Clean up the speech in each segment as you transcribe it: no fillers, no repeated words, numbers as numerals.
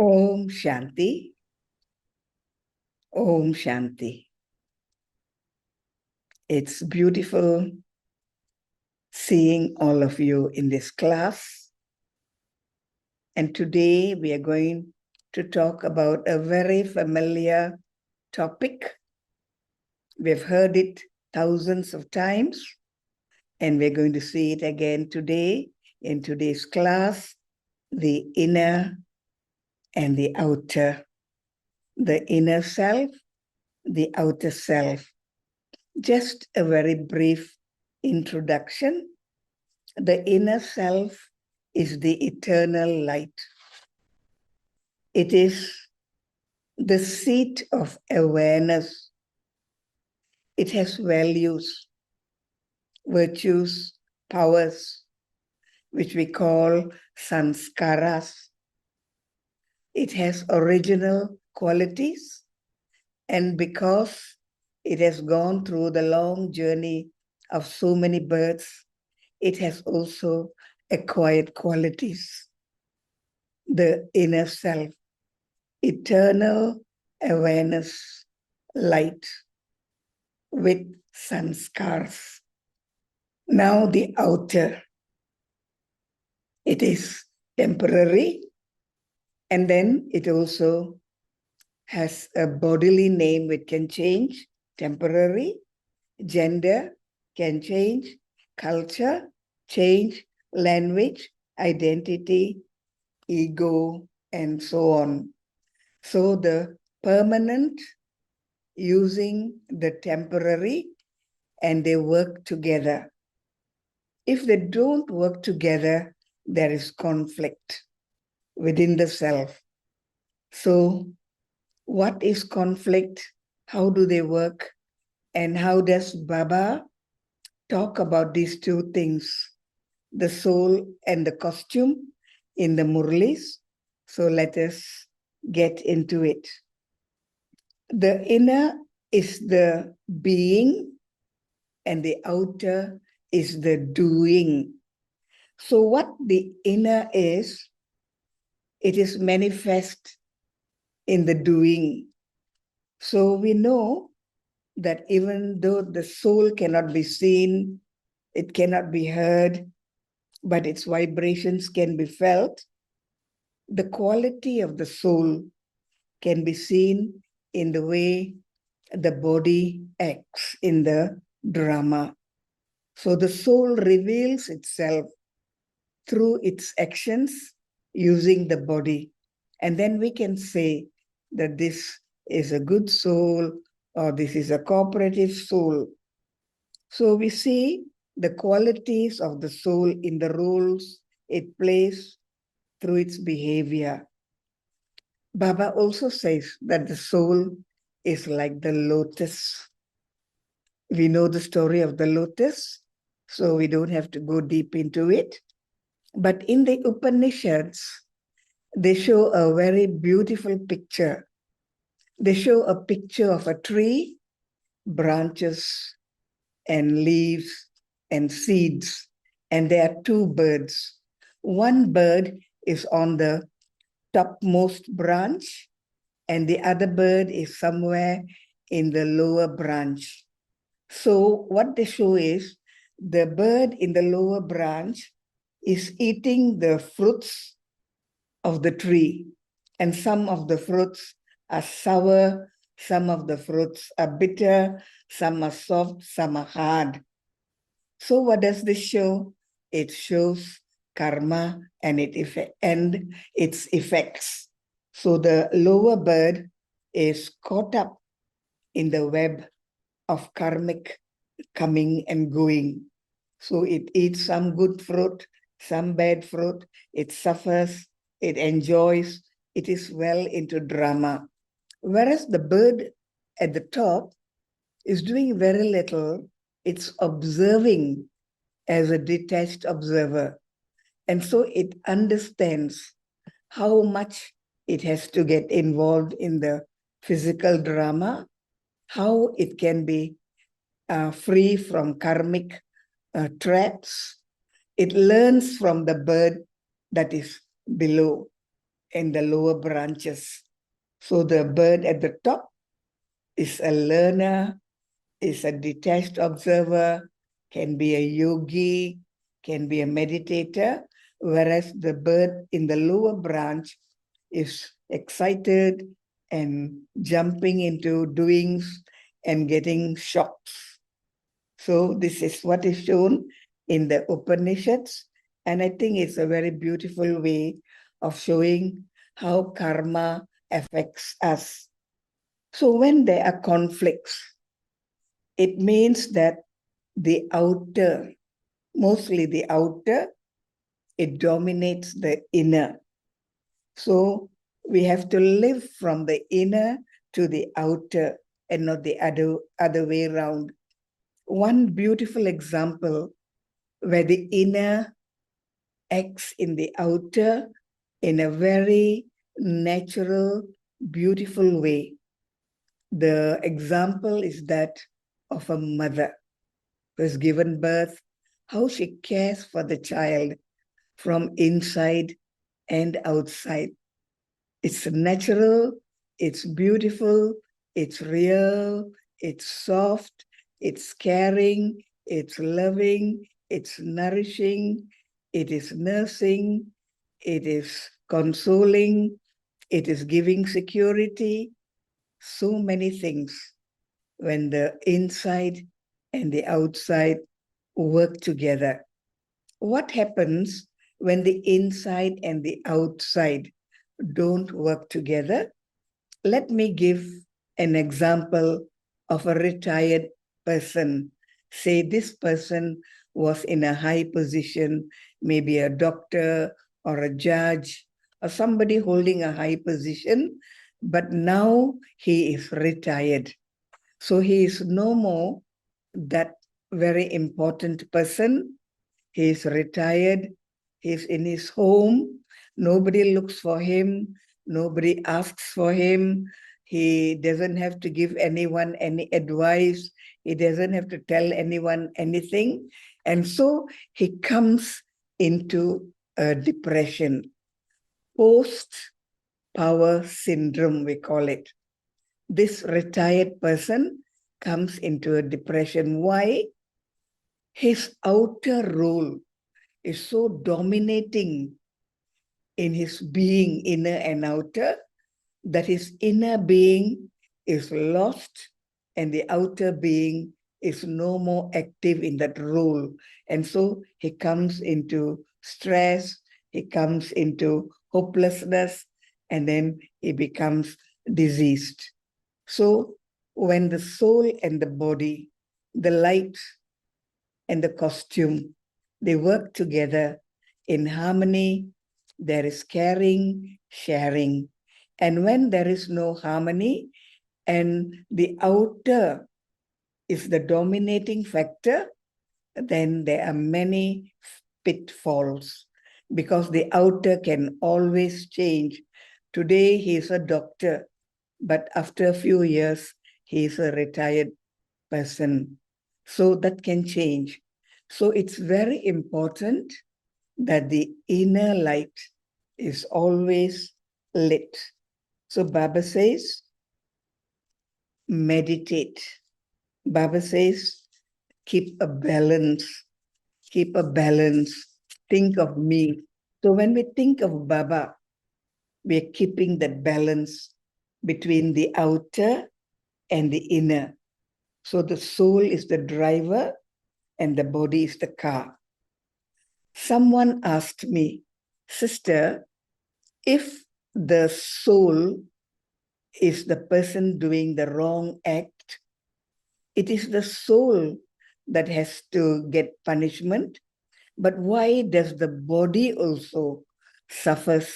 Om Shanti. Om Shanti. It's beautiful seeing all of you in this class. And today we are going to talk about a very familiar topic. We've heard it thousands of times, and we're going to see it again today in today's class, the inner and the outer. The inner self, the outer self. Just a very brief introduction. The inner self is the eternal light. It is the seat of awareness. It has values, virtues, powers, which we call sanskaras. It has original qualities, and because it has gone through the long journey of so many births, it has also acquired qualities. The inner self, eternal awareness, light with sanskars. Now the outer, it is temporary, and then it also has a bodily name which can change, temporary, gender can change, culture change, language, identity, ego, and so on. So the permanent using the temporary, and they work together. If they don't work together, there is conflict within the self. So what is conflict? How do they work? And how does Baba talk about these two things, the soul and the costume, in the Murlis? So let us get into it. The inner is the being, and the outer is the doing. So what the inner is, it is manifest in the doing. So we know that even though the soul cannot be seen, it cannot be heard, but its vibrations can be felt, the quality of the soul can be seen in the way the body acts in the drama. So the soul reveals itself through its actions using the body. And then we can say that this is a good soul or this is a cooperative soul. So we see the qualities of the soul in the roles it plays through its behavior. Baba also says that the soul is like the lotus. We know the story of the lotus, so we don't have to go deep into it. But in the Upanishads, they show a very beautiful picture. They show a picture of a tree, branches and leaves and seeds, and there are two birds. One bird is on the topmost branch, and the other bird is somewhere in the lower branch. So what they show is the bird in the lower branch is eating the fruits of the tree, and some of the fruits are sour, some of the fruits are bitter, some are soft, some are hard. So what does this show? It shows karma and its effects. So the lower bird is caught up in the web of karmic coming and going. So it eats some good fruit, some bad fruit, it suffers, it enjoys, it is well into drama. Whereas the bird at the top is doing very little, it's observing as a detached observer. And so it understands how much it has to get involved in the physical drama, how it can be free from karmic traps. It learns from the bird that is below. and the lower branches. So the bird at the top is a learner, is a detached observer, can be a yogi, can be a meditator, whereas the bird in the lower branch is excited and jumping into doings and getting shocks. So this is what is shown in the Upanishads. And I think it's a very beautiful way of showing how karma affects us. So when there are conflicts, it means that the outer, mostly the outer, it dominates the inner. So we have to live from the inner to the outer and not the other way around. One beautiful example where the inner acts in the outer in a very natural, beautiful way. The example is that of a mother who has given birth, how she cares for the child from inside and outside. It's natural, it's beautiful, it's real, it's soft, it's caring, it's loving, it's nourishing, it is nursing, it is consoling, it is giving security, so many things when the inside and the outside work together. What happens when the inside and the outside don't work together? Let me give an example of a retired person. Say this person was in a high position, maybe a doctor or a judge or somebody holding a high position, but now he is retired. So he is no more that very important person. He is retired. He's in his home. Nobody looks for him. Nobody asks for him. He doesn't have to give anyone any advice. He doesn't have to tell anyone anything. And so he comes into a depression. Post-power syndrome, we call it. This retired person comes into a depression. Why? His outer role is so dominating in his being, inner and outer, that his inner being is lost and the outer being is no more active in that role. And so he comes into stress, he comes into hopelessness, and then he becomes diseased. So when the soul and the body, the light and the costume, they work together in harmony, there is caring, sharing. And when there is no harmony and the outer is the dominating factor, then there are many pitfalls because the outer can always change. Today he is a doctor, but after a few years, he is a retired person. So that can change. So it's very important that the inner light is always lit. So Baba says, meditate. Baba says, keep a balance, think of me. So when we think of Baba, we're keeping that balance between the outer and the inner. So the soul is the driver and the body is the car. Someone asked me, sister, if the soul is the person doing the wrong act, it is the soul that has to get punishment. But why does the body also suffers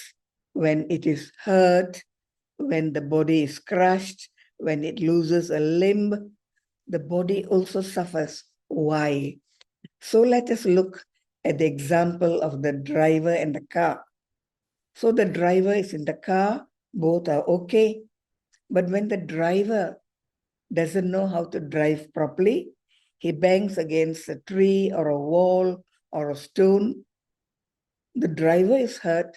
when it is hurt, when the body is crushed, when it loses a limb? The body also suffers. Why? So let us look at the example of the driver and the car. So the driver is in the car, both are okay. But when the driver doesn't know how to drive properly, he bangs against a tree or a wall or a stone. The driver is hurt,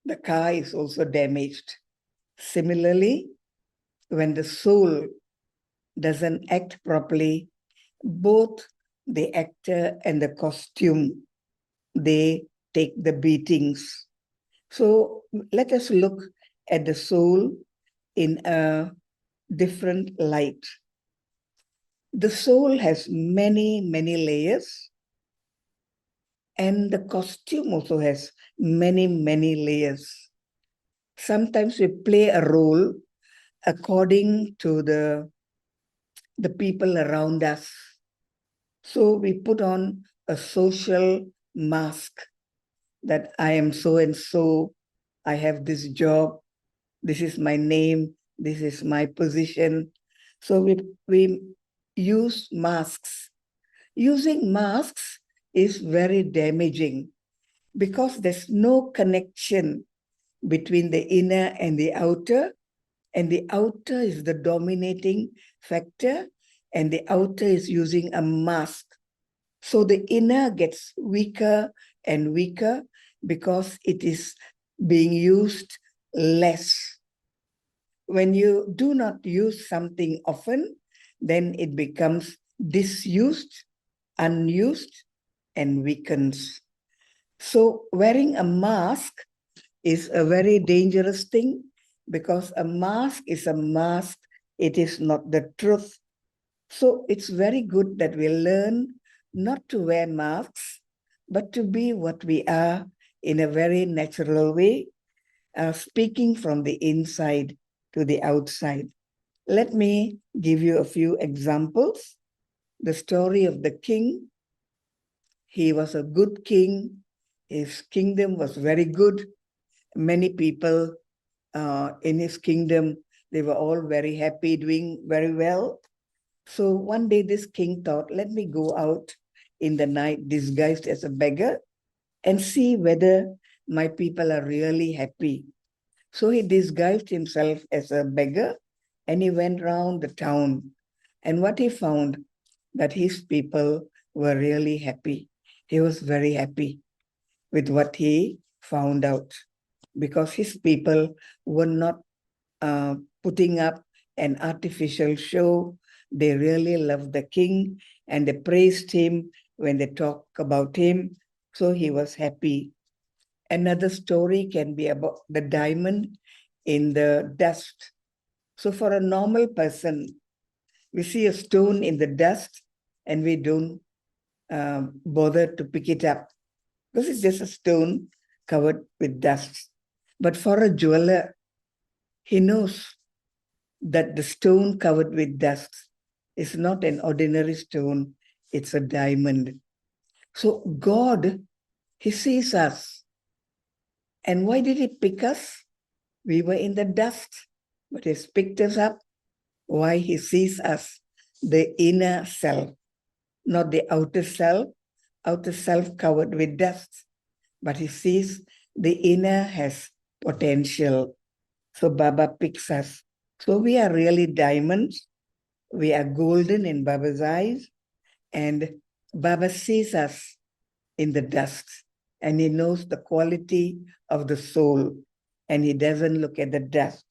the car is also damaged. Similarly, when the soul doesn't act properly, both the actor and the costume, they take the beatings. So let us look at the soul in a different light. The soul has many, many layers, and the costume also has many, many layers. Sometimes we play a role according to the people around us. So we put on a social mask that I am so and so, I have this job, this is my name, this is my position. So we use masks. Using masks is very damaging because there's no connection between the inner and the outer is the dominating factor, and the outer is using a mask. So the inner gets weaker and weaker because it is being used less. When you do not use something often, then it becomes disused, unused, and weakens. So wearing a mask is a very dangerous thing because a mask is a mask. It is not the truth. So it's very good that we learn not to wear masks, but to be what we are in a very natural way, speaking from the inside to the outside. Let me give you a few examples. The story of the king. He was a good king. His kingdom was very good. Many people in his kingdom, they were all very happy, doing very well. So one day this king thought, let me go out in the night disguised as a beggar and see whether my people are really happy. So he disguised himself as a beggar and he went round the town. And what he found, that his people were really happy. He was very happy with what he found out because his people were not putting up an artificial show. They really loved the king and they praised him when they talked about him. So he was happy. Another story can be about the diamond in the dust. So for a normal person, we see a stone in the dust and we don't bother to pick it up because it's just a stone covered with dust. But for a jeweler, he knows that the stone covered with dust is not an ordinary stone, it's a diamond. So God, he sees us. And why did he pick us? We were in the dust, but he's picked us up. Why? He sees us, the inner self, not the outer self covered with dust, but he sees the inner has potential. So Baba picks us. So we are really diamonds. We are golden in Baba's eyes, and Baba sees us in the dust, and he knows the quality of the soul, and he doesn't look at the dust.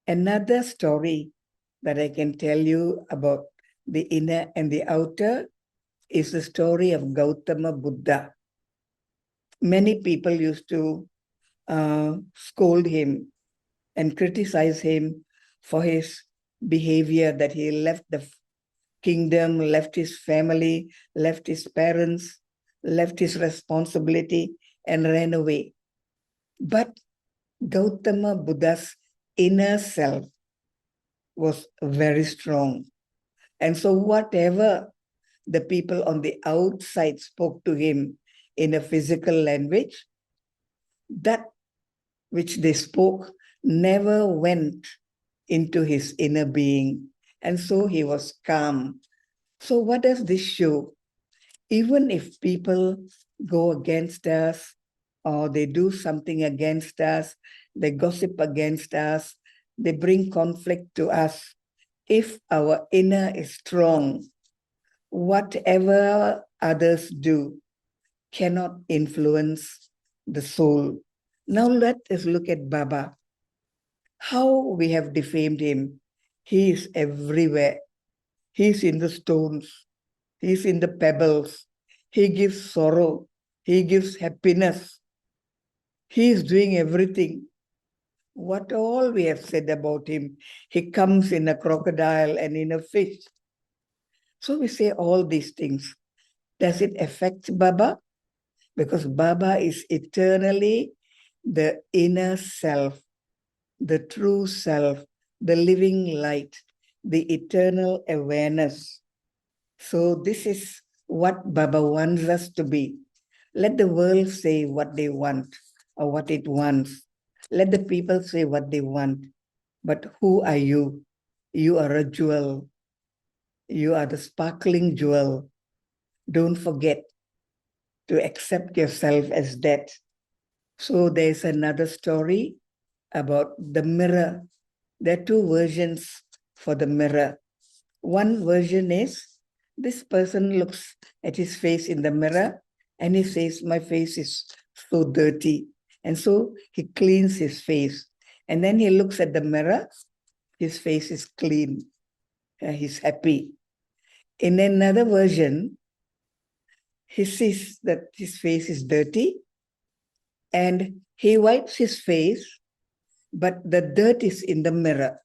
Another story that I can tell you about the inner and the outer is the story of Gautama Buddha. Many people used to scold him and criticize him for his behavior, that he left the kingdom, left his family, left his parents, left his responsibility, and ran away. But Gautama Buddha's inner self was very strong. And so whatever the people on the outside spoke to him in a physical language, that which they spoke never went into his inner being. And so he was calm. So what does this show? Even if people go against us or they do something against us, they gossip against us, they bring conflict to us, if our inner is strong, whatever others do cannot influence the soul. Now let us look at Baba. How we have defamed him. He is everywhere. He is in the stones. He is in the pebbles. He gives sorrow. He gives happiness. He is doing everything. What all we have said about him. He comes in a crocodile and in a fish. So we say all these things. Does it affect Baba? Because Baba is eternally the inner self, the true self, the living light, the eternal awareness. So this is what Baba wants us to be. Let the world say what they want or what it wants. Let the people say what they want. But who are you? You are a jewel. You are the sparkling jewel. Don't forget to accept yourself as that. So there's another story about the mirror. There are two versions for the mirror. One version is this person looks at his face in the mirror and he says, my face is so dirty. And so he cleans his face. And then he looks at the mirror, his face is clean. He's happy. In another version, he sees that his face is dirty and he wipes his face, but the dirt is in the mirror.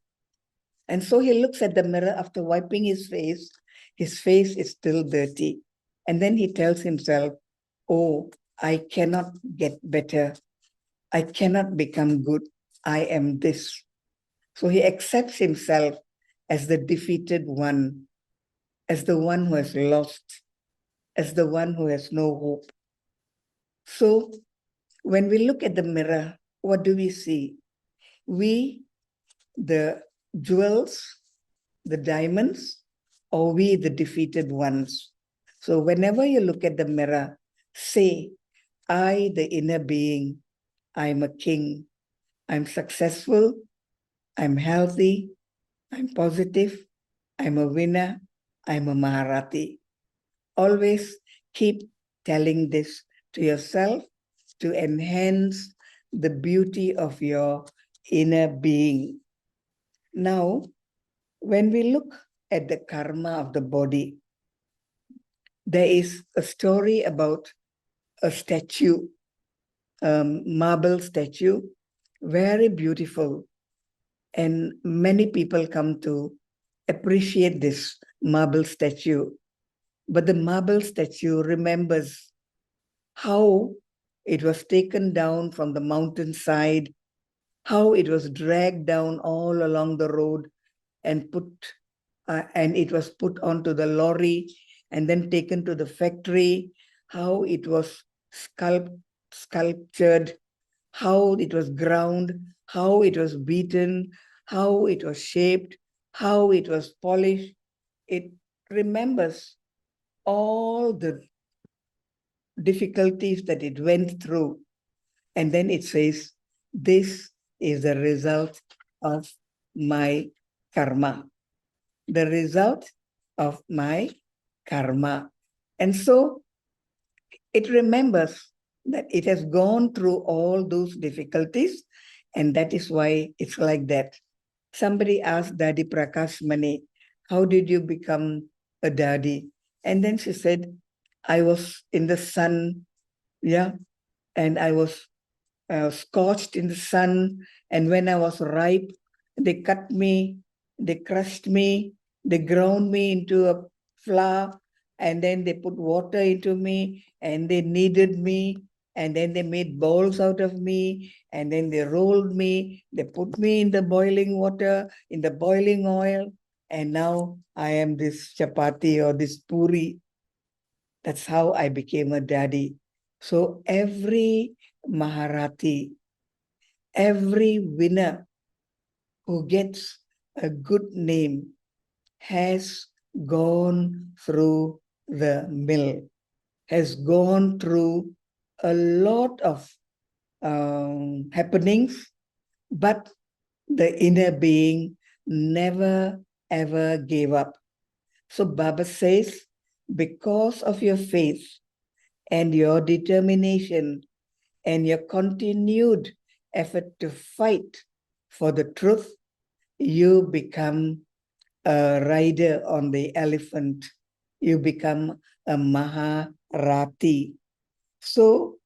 And so he looks at the mirror after wiping his face is still dirty. And then he tells himself, oh, I cannot get better. I cannot become good. I am this. So he accepts himself as the defeated one, as the one who has lost, as the one who has no hope. So when we look at the mirror, what do we see? We, the jewels, the diamonds, or we, the defeated ones. So whenever you look at the mirror, say, I, the inner being, I'm a king, I'm successful, I'm healthy, I'm positive, I'm a winner, I'm a Maharati. Always keep telling this to yourself to enhance the beauty of your inner being. Now, when we look at the karma of the body, there is a story about a statue, marble statue, very beautiful. And many people come to appreciate this marble statue. But the marble statue remembers how it was taken down from the mountainside, how it was dragged down all along the road and it was put onto the lorry and then taken to the factory, how it was sculptured, how it was ground, how it was beaten, how it was shaped, how it was polished. It remembers all the difficulties that it went through. And then it says, this is the result of my karma. The result of my karma. And so it remembers that it has gone through all those difficulties, and that is why it's like that. Somebody asked Daddy Prakash Mani, how did you become a daddy? And then she said, I was in the sun, yeah, and I was scorched in the sun. And when I was ripe, they cut me, they crushed me, they ground me into a flour, and then they put water into me, and they kneaded me, and then they made balls out of me, and then they rolled me, they put me in the boiling water, in the boiling oil, and now I am this chapati or this puri. That's how I became a daddy. So every Maharati, every winner who gets a good name has gone through the mill, has gone through a lot of happenings, but the inner being never ever gave up. So Baba says, because of your faith and your determination and your continued effort to fight for the truth, you become a rider on the elephant. You become a Maharati. So,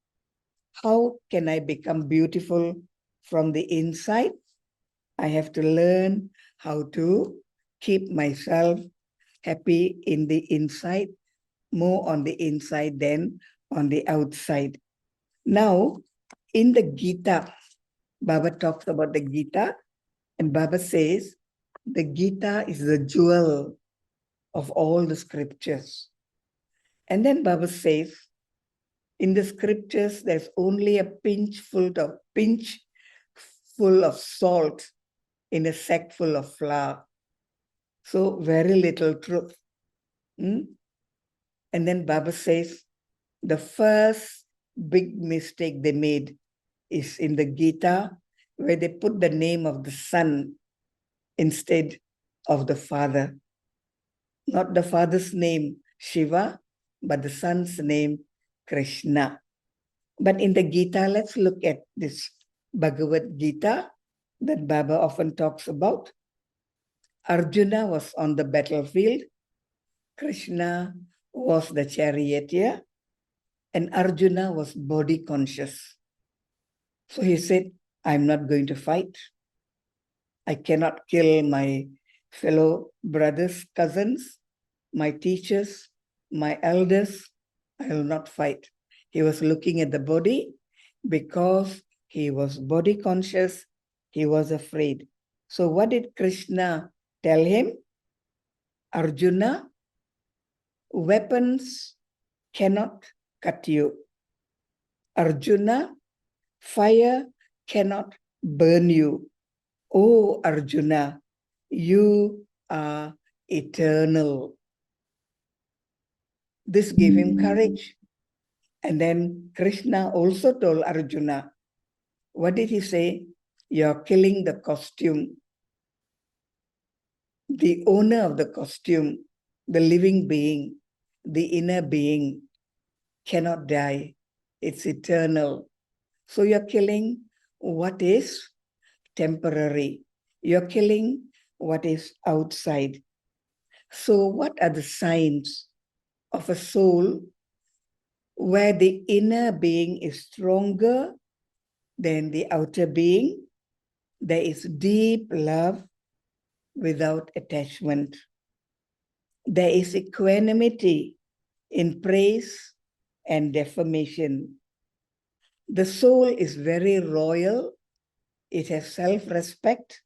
how can I become beautiful from the inside? I have to learn how to keep myself happy in the inside, more on the inside than on the outside. Now, in the Gita, Baba talks about the Gita, and Baba says the Gita is the jewel of all the scriptures. And then Baba says, in the scriptures, there's only a pinch full of salt in a sack full of flour. So very little truth. And then Baba says, the first big mistake they made is in the Gita, where they put the name of the son instead of the father. Not the father's name, Shiva, but the son's name, Krishna. But in the Gita, let's look at this Bhagavad Gita that Baba often talks about. Arjuna was on the battlefield. Krishna was the charioteer. And Arjuna was body conscious. So he said, I'm not going to fight. I cannot kill my fellow brothers, cousins, my teachers, my elders. I will not fight. He was looking at the body because he was body conscious. He was afraid. So what did Krishna tell him? Arjuna, weapons cannot cut you. Arjuna, fire cannot burn you. Oh, Arjuna, you are eternal. This gave him courage. And then Krishna also told Arjuna, what did he say? You're killing the costume. The owner of the costume, the living being, the inner being cannot die. It's eternal. So you're killing what is temporary. You're killing what is outside. So what are the signs of a soul where the inner being is stronger than the outer being? There is deep love without attachment. There is equanimity in praise and defamation. The soul is very royal. It has self-respect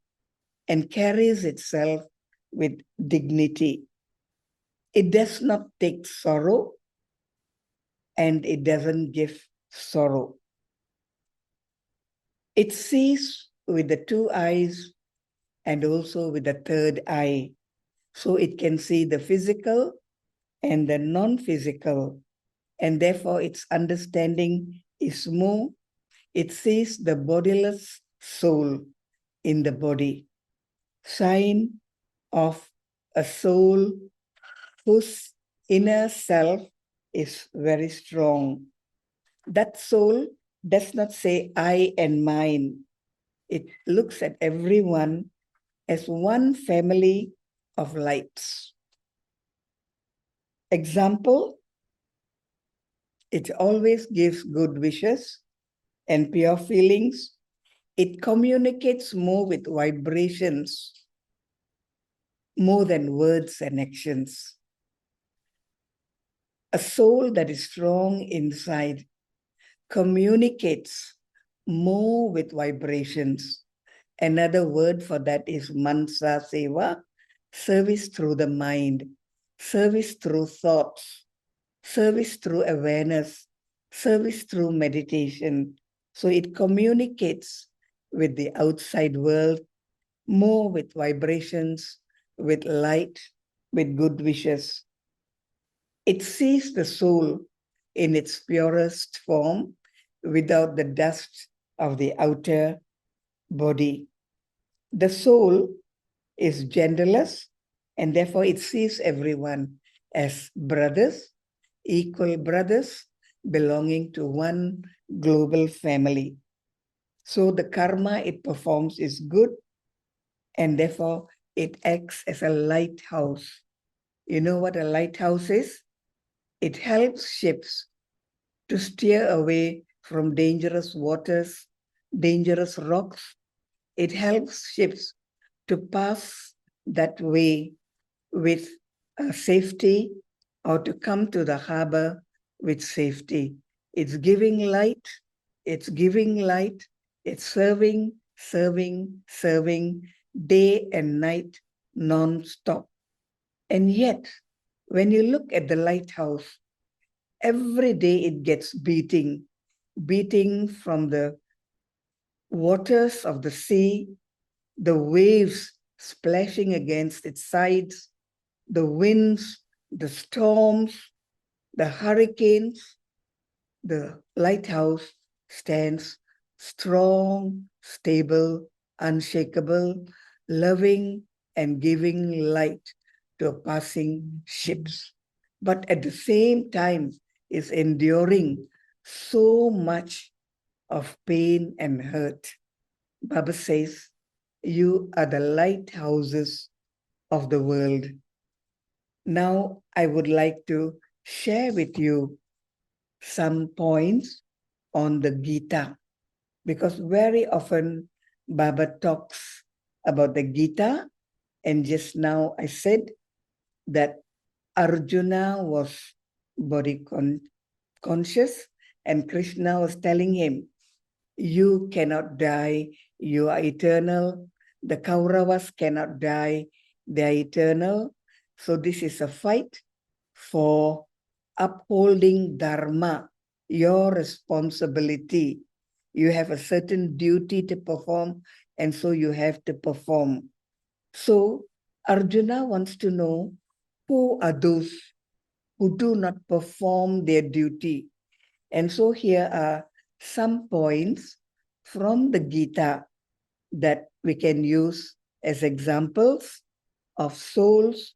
and carries itself with dignity. It does not take sorrow and it doesn't give sorrow. It sees with the two eyes and also with the third eye. So it can see the physical and the non-physical. And therefore its understanding is more. It sees the bodiless soul in the body. Sign of a soul whose inner self is very strong. That soul does not say I and mine. It looks at everyone as one family of lights. Example, it always gives good wishes and pure feelings. It communicates more with vibrations, more than words and actions. A soul that is strong inside communicates more with vibrations. Another word for that is mansa seva, service through the mind, service through thoughts, service through awareness, service through meditation. So it communicates with the outside world more with vibrations, with light, with good wishes. It sees the soul in its purest form without the dust of the outer body. The soul is genderless and therefore it sees everyone as brothers, equal brothers belonging to one global family. So the karma it performs is good, and therefore it acts as a lighthouse. You know what a lighthouse is? It helps ships to steer away from dangerous waters, dangerous rocks. It helps ships to pass that way with safety, or to come to the harbor with safety. It's giving light, it's giving light, it's serving, serving, serving day and night non-stop. And yet, when you look at the lighthouse, every day it gets beating from the waters of the sea, the waves splashing against its sides, the winds, the storms, the hurricanes. The lighthouse stands strong, stable, unshakable, loving and giving light to passing ships. But at the same time is enduring so much of pain and hurt. Baba says, you are the lighthouses of the world. Now I would like to share with you some points on the Gita, because very often Baba talks about the Gita, and just now I said that Arjuna was body conscious, and Krishna was telling him, you cannot die, you are eternal. The Kauravas cannot die, they are eternal. So this is a fight for upholding dharma, your responsibility. You have a certain duty to perform, and so you have to perform. So Arjuna wants to know, who are those who do not perform their duty? And so here are some points from the Gita that we can use as examples of souls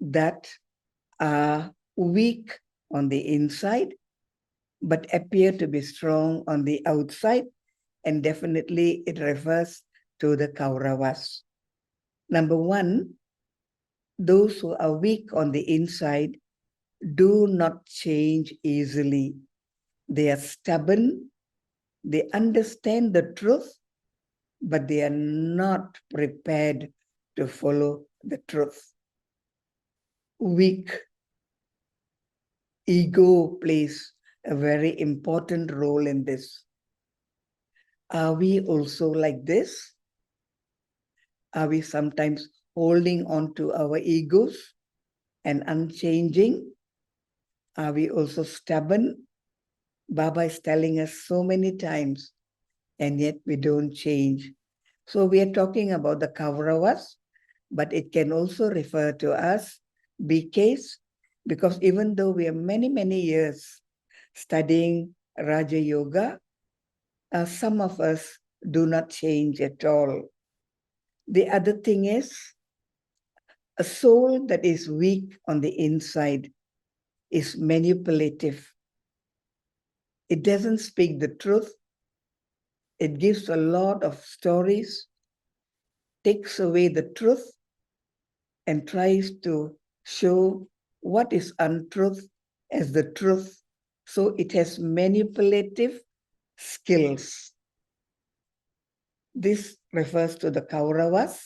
that are weak on the inside, but appear to be strong on the outside. And definitely it refers to the Kauravas. Number one, those who are weak on the inside do not change easily. They are stubborn, they understand the truth, but they are not prepared to follow the truth. Weak ego plays a very important role in this. Are we also like this? Are we sometimes holding on to our egos and unchanging? Are we also stubborn? Baba is telling us so many times, and yet we don't change. So we are talking about the Kauravas, but it can also refer to us, BKs, because even though we are many, many years studying Raja Yoga, some of us do not change at all. The other thing is, a soul that is weak on the inside is manipulative. It doesn't speak the truth. It gives a lot of stories, takes away the truth, and tries to show what is untruth as the truth. So it has manipulative skills. This refers to the Kauravas,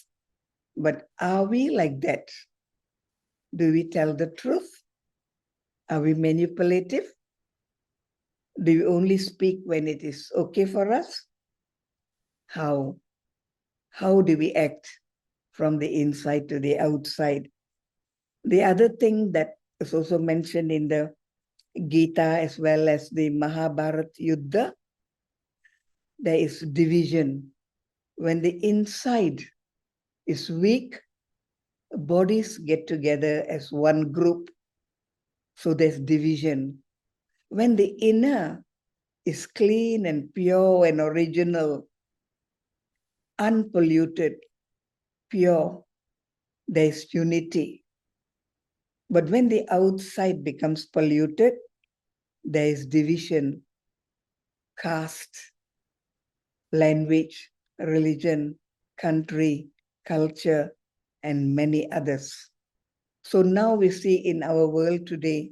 but are we like that? Do we tell the truth? Are we manipulative? Do we only speak when it is okay for us? How? How do we act from the inside to the outside? The other thing that is also mentioned in the Gita as well as the Mahabharata Yuddha, there is division. When the inside is weak, bodies get together as one group. So there's division. When the inner is clean and pure and original, unpolluted, pure, there's unity. But when the outside becomes polluted, there is division. caste, language, religion, country, culture, and many others. So now we see in our world today,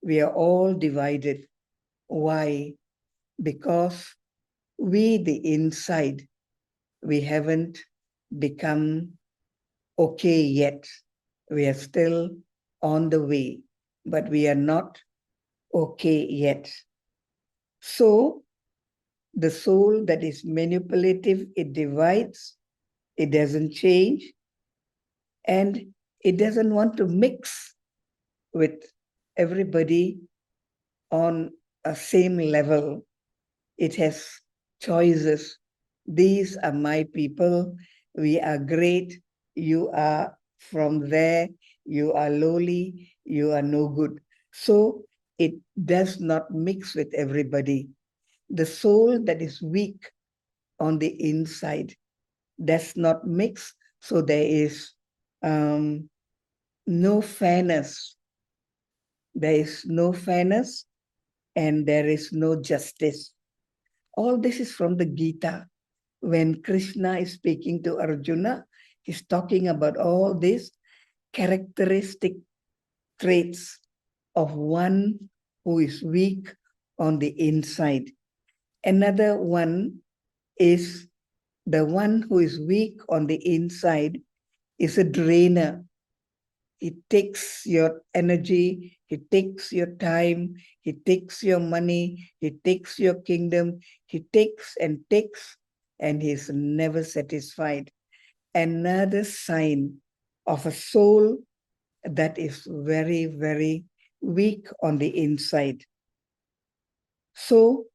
we are all divided. Why? Because we, the inside, we haven't become okay yet. We are still on the way, but we are not okay yet. So the soul that is manipulative, it divides, it doesn't change, and it doesn't want to mix with everybody on a same level. It has choices. These are my people. We are great. You are from there. You are lowly. You are no good. So it does not mix with everybody. The soul that is weak on the inside does not mix. So there is no fairness. There is no fairness and there is no justice. All this is from the Gita. When Krishna is speaking to Arjuna, he's talking about all these characteristic traits of one who is weak on the inside. Another one is the one who is weak on the inside is a drainer. He takes your energy, he takes your time, he takes your money, he takes your kingdom, he takes, and he's never satisfied. Another sign of a soul that is very, very weak on the inside. So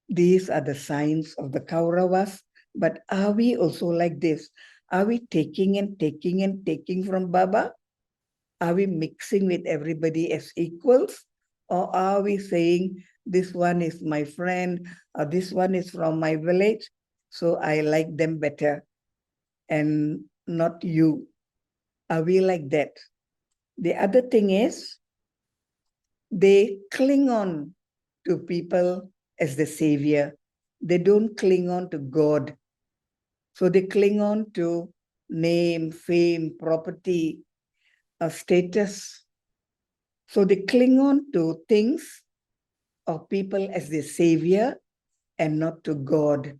these are the signs of the Kauravas. But are we also like this? Are we taking and taking and taking from Baba? Are we mixing with everybody as equals? Or are we saying, this one is my friend, or this one is from my village, so I like them better, and not you? Are we like that? The other thing is, they cling on to people as the savior. They don't cling on to God. So they cling on to name, fame, property, status. So they cling on to things or people as their savior and not to God.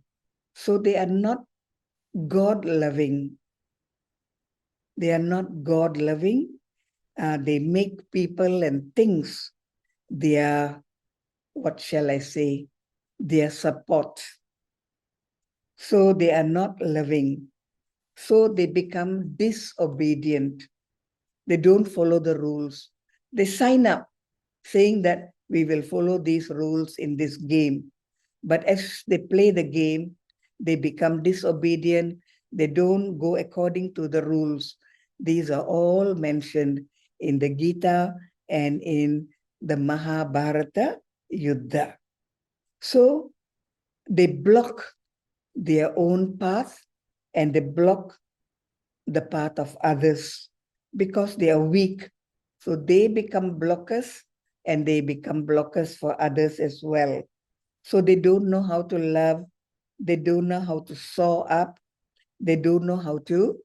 So they are not God-loving. They are not God-loving. They make people and things their, what shall I say, their support. So they are not loving. So they become disobedient. They don't follow the rules. They sign up saying that we will follow these rules in this game. But as they play the game, they become disobedient. They don't go according to the rules. These are all mentioned in the Gita and in the Mahabharata Yuddha. So they block their own path and they block the path of others because they are weak. So they become blockers and they become blockers for others as well. So they don't know how to love. They don't know how to soar up. They don't know how to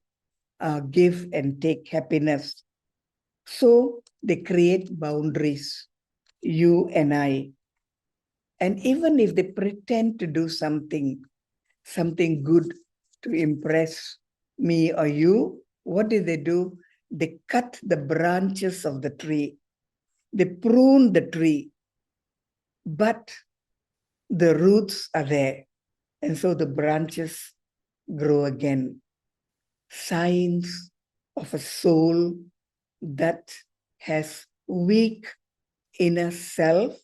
give and take happiness. So they create boundaries, you and I. And even if they pretend to do something good to impress me or you, what do? They cut the branches of the tree. They prune the tree, but the roots are there. And so the branches grow again. Signs of a soul that has weak inner self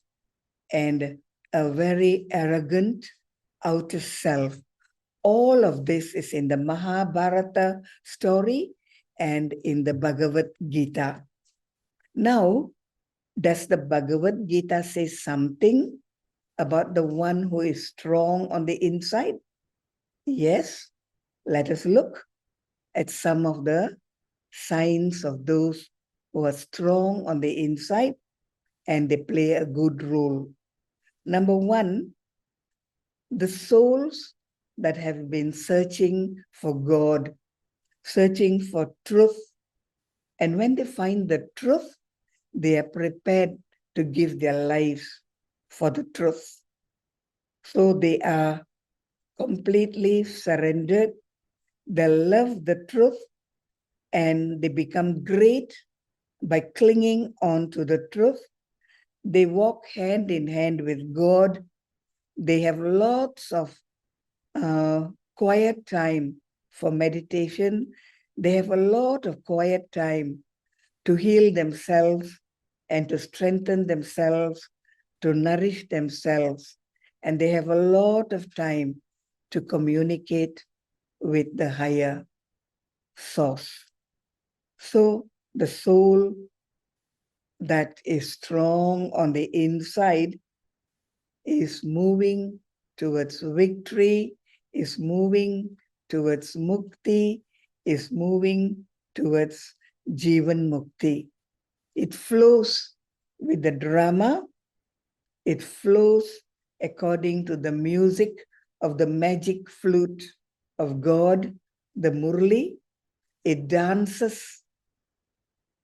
and a very arrogant outer self. All of this is in the Mahabharata story and in the Bhagavad Gita. Now, does the Bhagavad Gita say something about the one who is strong on the inside? Yes. Let us look at some of the signs of those who are strong on the inside and they play a good role. Number one, the souls that have been searching for God, searching for truth. And when they find the truth, they are prepared to give their lives for the truth. So they are completely surrendered. They love the truth and they become great by clinging on to the truth. They walk hand in hand with God. They have lots of quiet time for meditation. They have a lot of quiet time to heal themselves and to strengthen themselves, to nourish themselves. And they have a lot of time to communicate with the higher source. So the soul that is strong on the inside is moving towards victory, is moving towards mukti, is moving towards Jivan Mukti. It flows with the drama, it flows according to the music of the magic flute of God, the Murli. It dances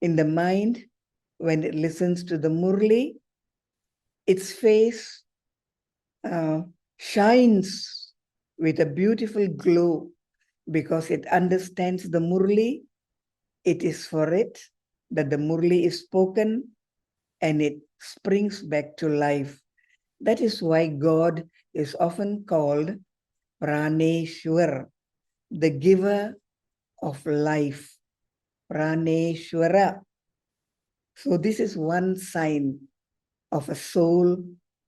in the mind when it listens to the Murli. Its face shines with a beautiful glow because it understands the Murli. It is for it that the Murli is spoken and it springs back to life. That is why God is often called Praneshwar, the giver of life. Praneshwara. So this is one sign of a soul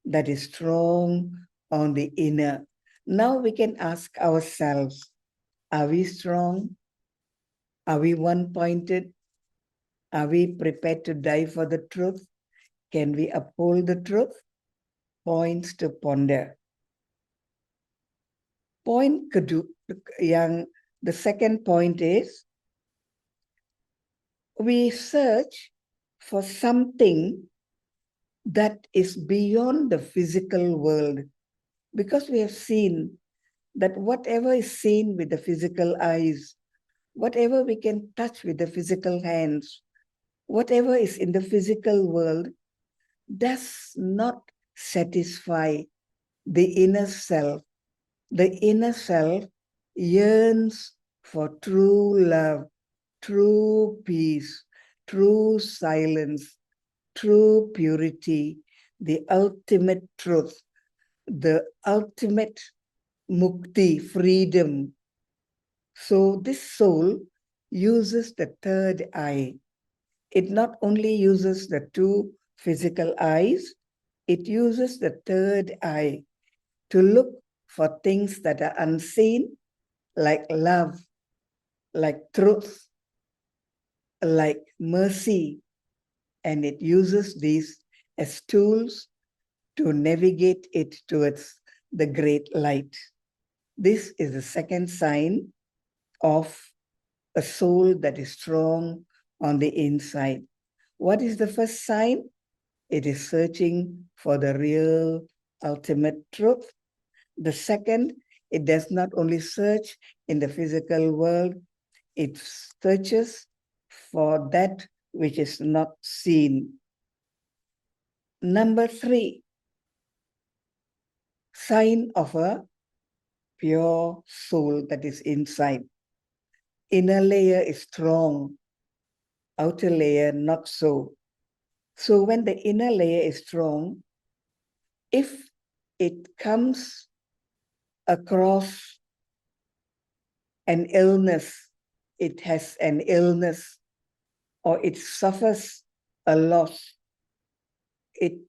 that is strong on the inner. Now we can ask ourselves, are we strong? Are we one-pointed? Are we prepared to die for the truth? Can we uphold the truth? Points to ponder. Point the second point is, we search for something that is beyond the physical world, because we have seen that whatever is seen with the physical eyes, whatever we can touch with the physical hands, whatever is in the physical world does not satisfy the inner self. The inner self yearns for true love, true peace, true silence, true purity, the ultimate truth, the ultimate mukti, freedom. So this soul uses the third eye. It not only uses the two physical eyes, it uses the third eye to look for things that are unseen, like love, like truth, like mercy. And it uses these as tools to navigate it towards the great light. This is the second sign of a soul that is strong on the inside. What is the first sign? It is searching for the real ultimate truth. The second, it does not only search in the physical world, it searches for that which is not seen. Number 3, sign of a pure soul that is inside. Inner layer is strong, outer layer not so. So when the inner layer is strong, if it comes across an illness, it has an illness, or it suffers a loss, it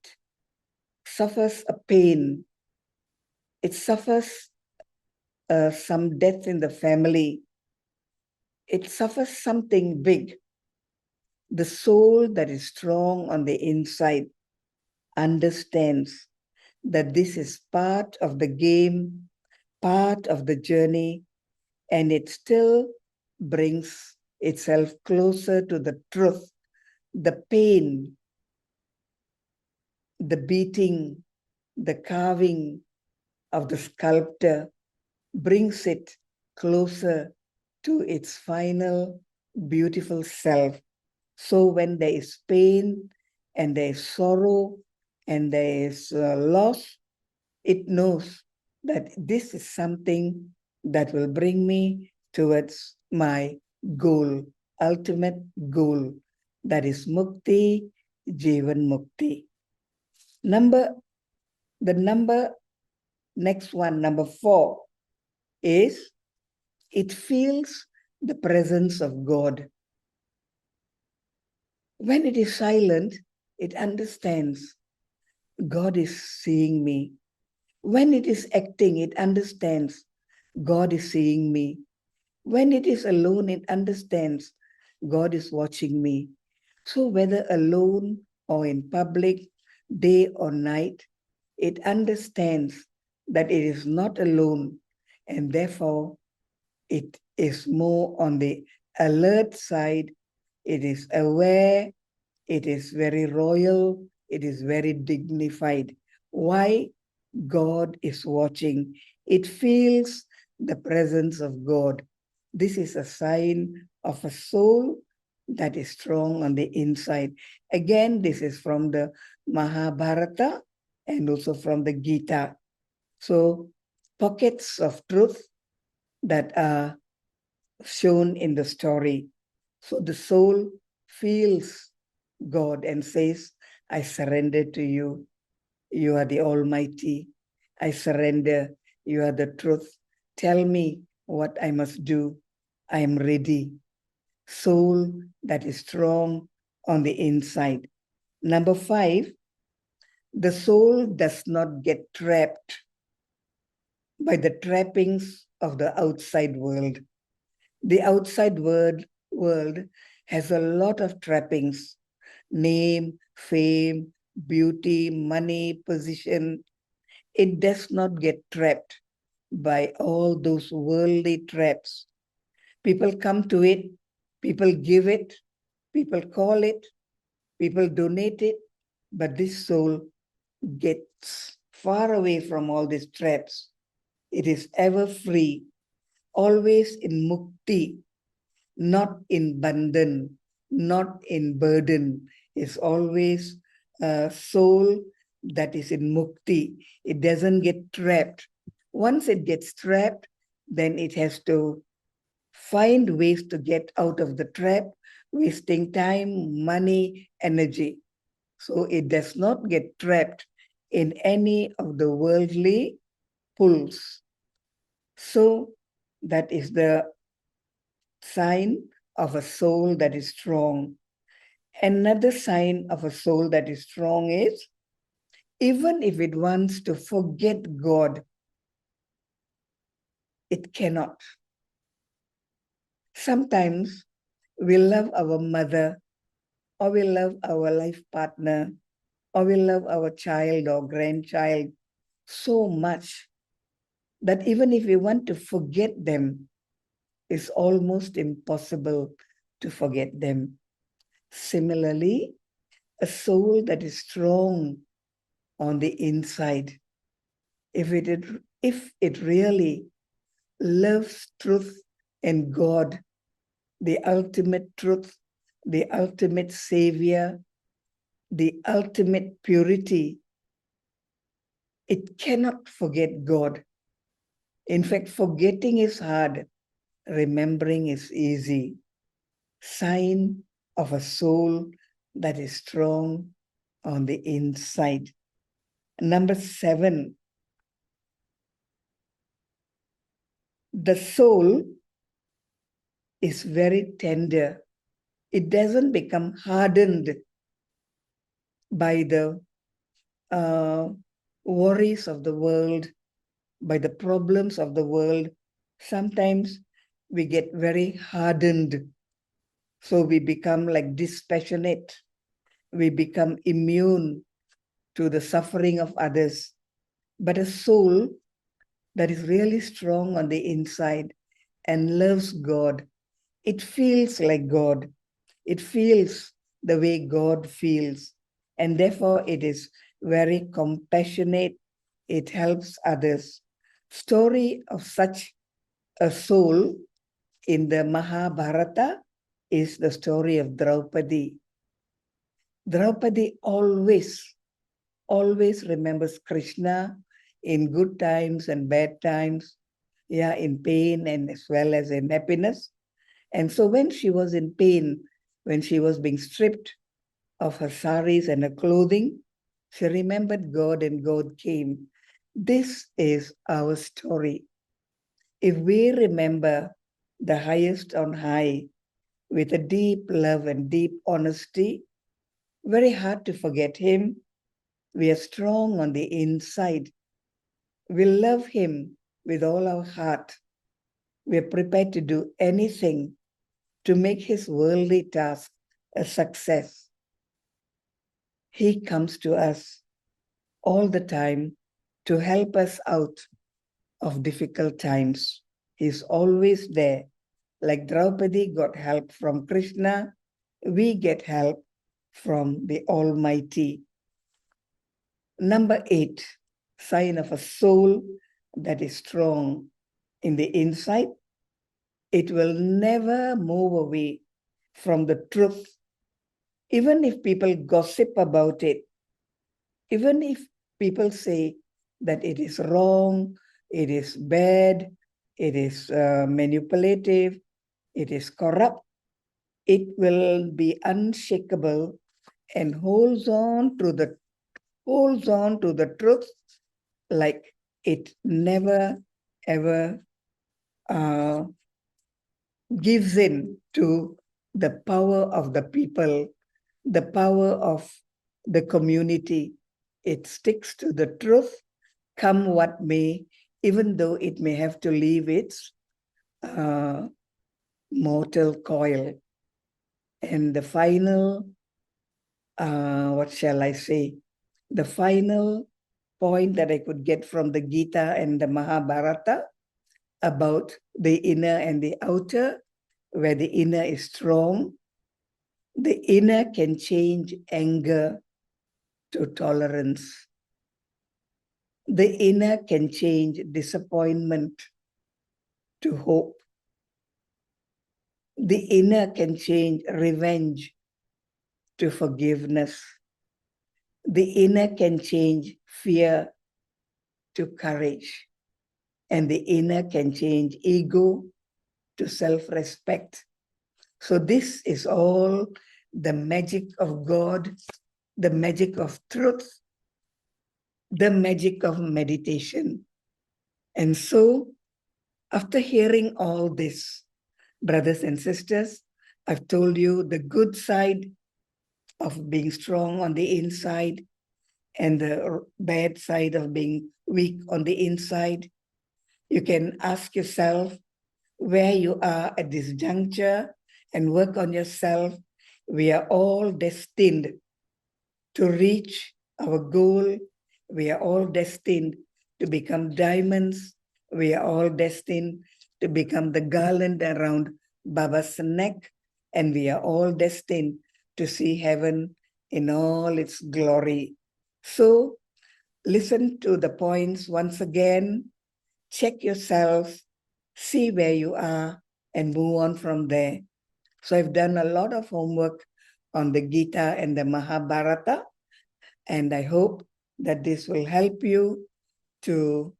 suffers a pain, it suffers some death in the family, it suffers something big. The soul that is strong on the inside understands that this is part of the game, part of the journey, and it still brings itself closer to the truth. The pain, the beating, the carving of the sculptor brings it closer to its final beautiful self. So when there is pain and there is sorrow and there is loss, it knows that this is something that will bring me towards my goal, ultimate goal, that is mukti, jivan mukti. Next one, number 4, is it feels the presence of God. When it is silent, it understands God is seeing me. When it is acting, it understands God is seeing me. When it is alone, it understands God is watching me. So whether alone or in public, day or night, it understands that it is not alone, and therefore it is more on the alert side. It is aware, it is very royal, it is very dignified. Why? God is watching. It feels the presence of God. This is a sign of a soul that is strong on the inside. Again, this is from the Mahabharata and also from the Gita. So, pockets of truth that are shown in the story. So the soul feels God and says, I surrender to you. You are the Almighty. I surrender. You are the truth. Tell me what I must do. I am ready. Soul that is strong on the inside. Number 5, the soul does not get trapped by the trappings of the outside world. The outside world has a lot of trappings: name, fame, beauty, money, position. It does not get trapped by all those worldly traps. People come to it, people give it, people call it, people donate it, but this soul gets far away from all these traps. It is ever free, always in mukti, not in bandhan, not in burden. It's always a soul that is in mukti. It doesn't get trapped. Once it gets trapped, then it has to find ways to get out of the trap, wasting time, money, energy. So it does not get trapped in any of the worldly pulls. So that is the sign of a soul that is strong. Another sign of a soul that is strong is, even if it wants to forget God, it cannot. Sometimes we love our mother, or we love our life partner, or we love our child or grandchild so much that even if we want to forget them, it's almost impossible to forget them. Similarly, a soul that is strong on the inside, if it really loves truth and God, the ultimate truth, the ultimate savior, the ultimate purity, it cannot forget God. In fact, forgetting is hard, remembering is easy. Sign of a soul that is strong on the inside. Number 7, the soul is very tender. It doesn't become hardened by the worries of the world, by the problems of the world. Sometimes we get very hardened. So we become like dispassionate. We become immune to the suffering of others. But a soul that is really strong on the inside and loves God, it feels like God. It feels the way God feels. And therefore it is very compassionate, it helps others. Story of such a soul in the Mahabharata is the story of Draupadi. Draupadi always remembers Krishna in good times and bad times, yeah, in pain and as well as in happiness. And so when she was in pain, when she was being stripped of her saris and her clothing, she remembered God and God came. This is our story. If we remember the highest on high with a deep love and deep honesty, very hard to forget him. We are strong on the inside. We love him with all our heart. We are prepared to do anything to make his worldly task a success. He comes to us all the time to help us out of difficult times. He's always there. Like Draupadi got help from Krishna, we get help from the Almighty. Number 8, sign of a soul that is strong in the inside. It will never move away from the truth. Even if people gossip about it, even if people say that it is wrong, it is bad, it is manipulative, it is corrupt, it will be unshakable and holds on to the truth like it never ever gives in to the power of the people, the power of the community. It sticks to the truth, come what may, even though it may have to leave its mortal coil. And the final, what shall I say? The final point that I could get from the Gita and the Mahabharata about the inner and the outer, where the inner is strong, the inner can change anger to tolerance. The inner can change disappointment to hope. The inner can change revenge to forgiveness. The inner can change fear to courage. And the inner can change ego to self-respect. So this is all the magic of God, the magic of truth, the magic of meditation. And so, after hearing all this, brothers and sisters, I've told you the good side of being strong on the inside and the bad side of being weak on the inside. You can ask yourself where you are at this juncture and work on yourself. We are all destined to reach our goal. We are all destined to become diamonds. We are all destined to become the garland around Baba's neck. And we are all destined to see heaven in all its glory. So listen to the points once again. Check yourself, see where you are, and move on from there. So I've done a lot of homework on the Gita and the Mahabharata, and I hope that this will help you to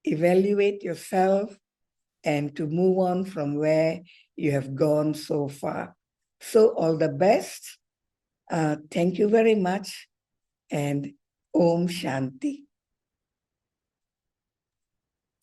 evaluate yourself and to move on from where you have gone so far. So all the best. Thank you very much, and Om Shanti.